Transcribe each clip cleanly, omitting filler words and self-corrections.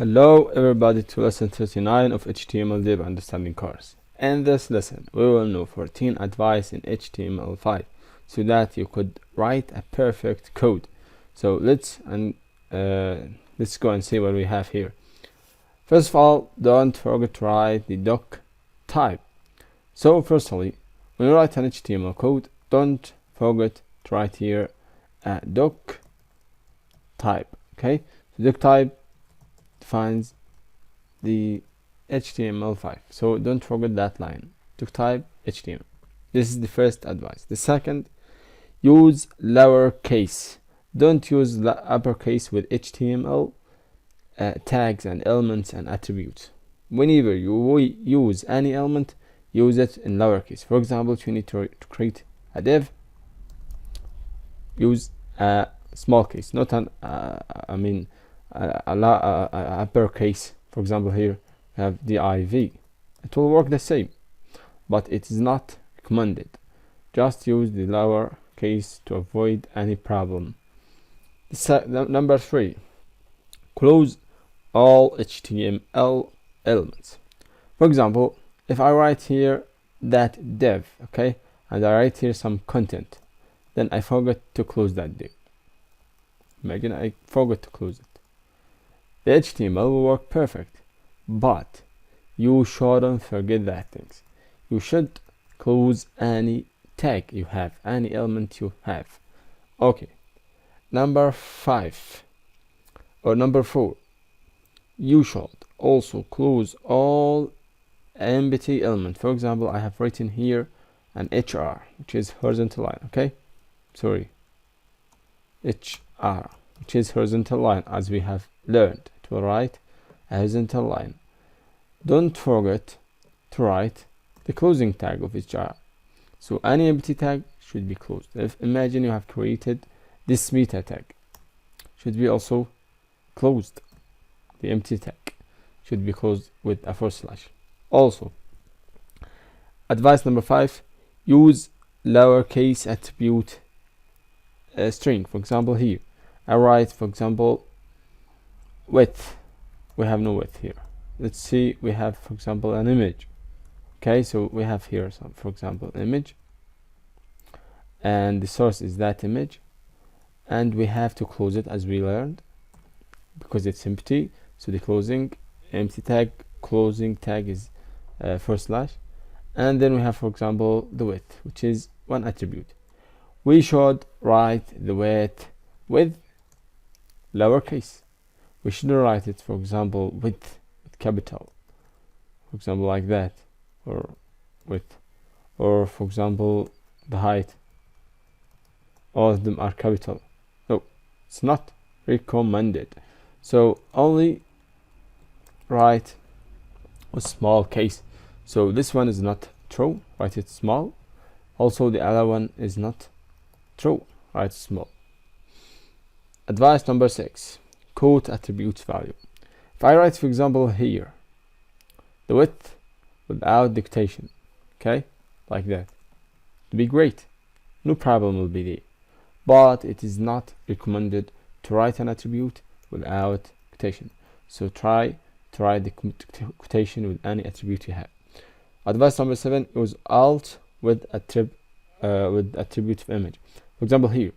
Hello everybody to lesson 39 of HTML Deep Understanding course. In this lesson we will know 14 advice in HTML5 so that you could write a perfect code. So let's go and see what we have here. First of all, don't forget to write the doc type. So firstly, when you write an HTML code, don't forget to write here a doc type. Okay, so doc type defines the HTML5, so don't forget that line. To type HTML. This is the first advice. The second, use lowercase. Don't use uppercase with HTML tags and elements and attributes. Whenever you use any element, use it in lowercase. For example, if you need to create a div, use a small case, not an uppercase. For example, here we have div. It will work the same, but it is not recommended. Just use the lower case to avoid any problem. Number 3, close all HTML elements. For example, if I write here that div, okay, and I write here some content, then I forgot to close that div. Imagine I forgot to close it. The HTML will work perfect, but you shouldn't forget that things. You should close any tag you have, any element you have. Okay. Number 4, you should also close all empty elements. For example, I have written here an HR, which is horizontal line. Okay, sorry, HR, which is horizontal line, as we have learned to write a horizontal line. Don't forget to write the closing tag of HR. So any empty tag should be closed. If imagine you have created this meta tag, should be also closed. The empty tag should be closed with a /. Also, advice number 5, use lowercase attribute string. For example, here I write, for example, width. We have no width here. Let's see, we have, for example, an image. Okay, so we have here some, for example, image, and the source is that image, and we have to close it as we learned because it's empty. So the closing empty tag, closing tag is /, and then we have, for example, the width, which is one attribute. We should write the width with lowercase. We shouldn't write it, for example, with capital, for example, like that, or width, or for example the height. All of them are capital. No, it's not recommended. So only write a small case. So this one is not true, write it small. Also the other one is not true, write small. Advice number 6, quote attribute value. If I write, for example, here the width without dictation, okay, like that, it'll be great, no problem will be there. But it is not recommended to write an attribute without quotation. So try to write the quotation with any attribute you have. Advice number 7, use alt with attribute of image. For example, here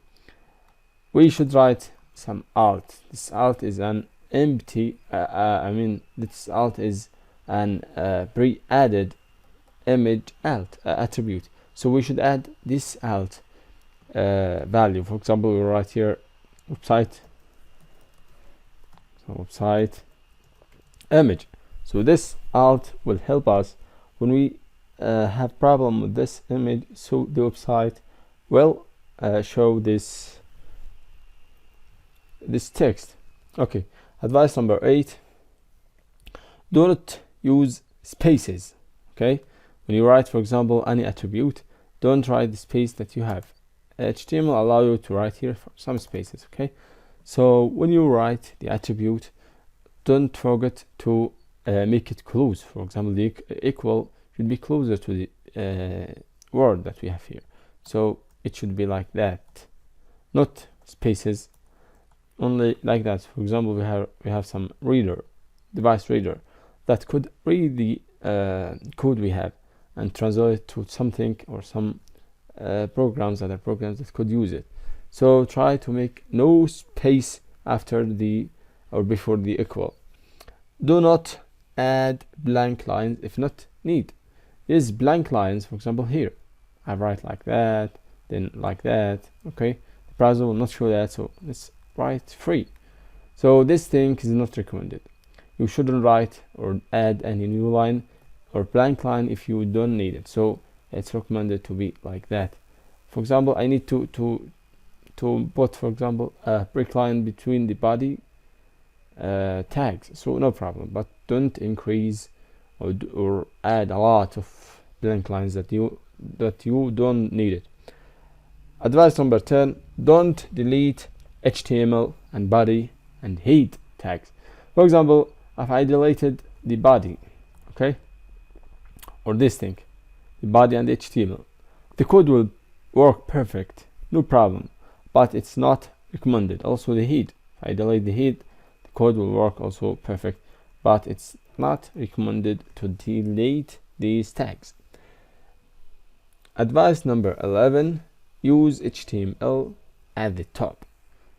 we should write some alt. This alt is an empty this alt is an pre-added image alt attribute. So we should add this alt value. For example, we write here website, so website image. So this alt will help us when we have problem with this image, so the website will show this text. Okay. Advice number 8, do not use spaces. Okay, when you write, for example, any attribute, don't write the space that you have. HTML allow you to write here for some spaces. Okay, so when you write the attribute, don't forget to make it close. For example, the equal should be closer to the word that we have here, so it should be like that, not spaces only like that. For example, we have some reader, device reader that could read the code we have and translate it to something or some other programs that could use it. So try to make no space after the or before the equal. Do not add blank lines if not need. Use blank lines, for example here. I write like that, then like that. Okay, the browser will not show that, so let's write free. So this thing is not recommended. You shouldn't write or add any new line or blank line if you don't need it. So it's recommended to be like that. For example, I need to put, for example, a break line between the body tags, so no problem, but don't increase or add a lot of blank lines that you don't need it. Advice number 10: don't delete HTML and body and head tags. For example, if I deleted the body, okay, or this thing, the body and the HTML, the code will work perfect, no problem, but it's not recommended. Also the head, if I delete the head, the code will work also perfect, but it's not recommended to delete these tags. Advice number 11: use HTML at the top.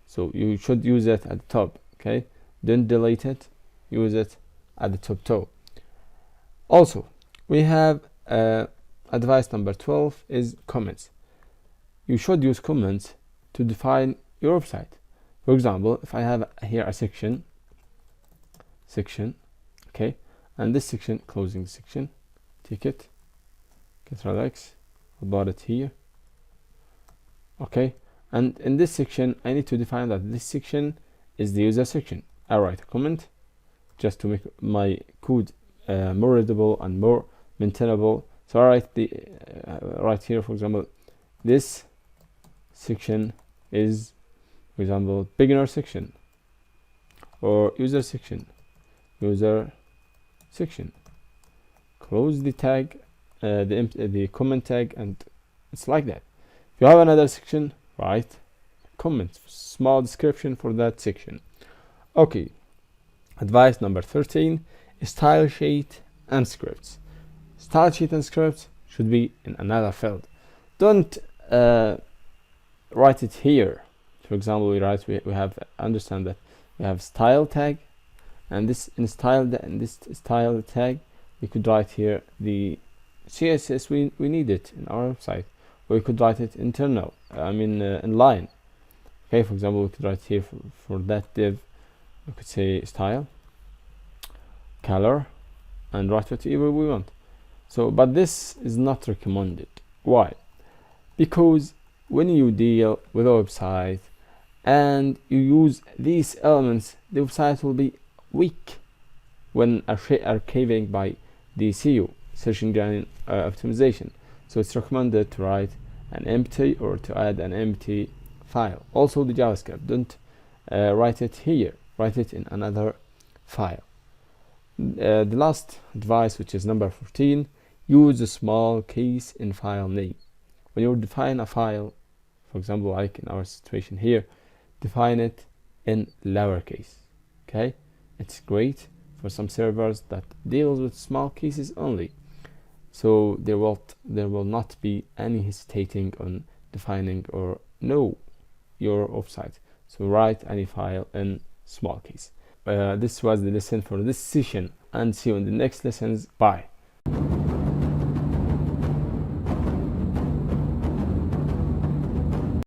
So you should use it at the top, okay? Don't delete it, use it at the top too. Also, we have advice number 12 is comments. You should use comments to define your website. For example, if I have here a section, okay, and this section, closing section, ticket, Ctrl X, about it here, okay, and in this section I need to define that this section is the user section. I write a comment just to make my code more readable and more maintainable. So I write the right here, for example, this section is, for example, beginner section or user section, close the tag, the comment tag, and it's like that. If you have another section, write comment, small description for that section. Okay, advice number 13: style sheet and scripts. Style sheet and scripts should be in another field. Don't write it here. For example, we have understand that we have style tag, and this style tag we could write here the CSS we need it in our website, or we could write it internal, in line. Okay, for example, we could write here for that div, we could say style, color, and write whatever we want. So, but this is not recommended. Why? Because when you deal with a website and you use these elements, the website will be weak when archiving by the SEO, search engine optimization. So it's recommended to write an empty or to add an empty file. Also the JavaScript, don't write it here, write it in another file. The last advice, which is number 14: use a small case in file name. When you define a file, for example, like in our situation here, define it in lowercase. Okay, it's great for some servers that deals with small cases only, so there will not be any hesitating on defining or know your website. So write any file in small case. This was the lesson for this session, and see you in the next lessons. Bye.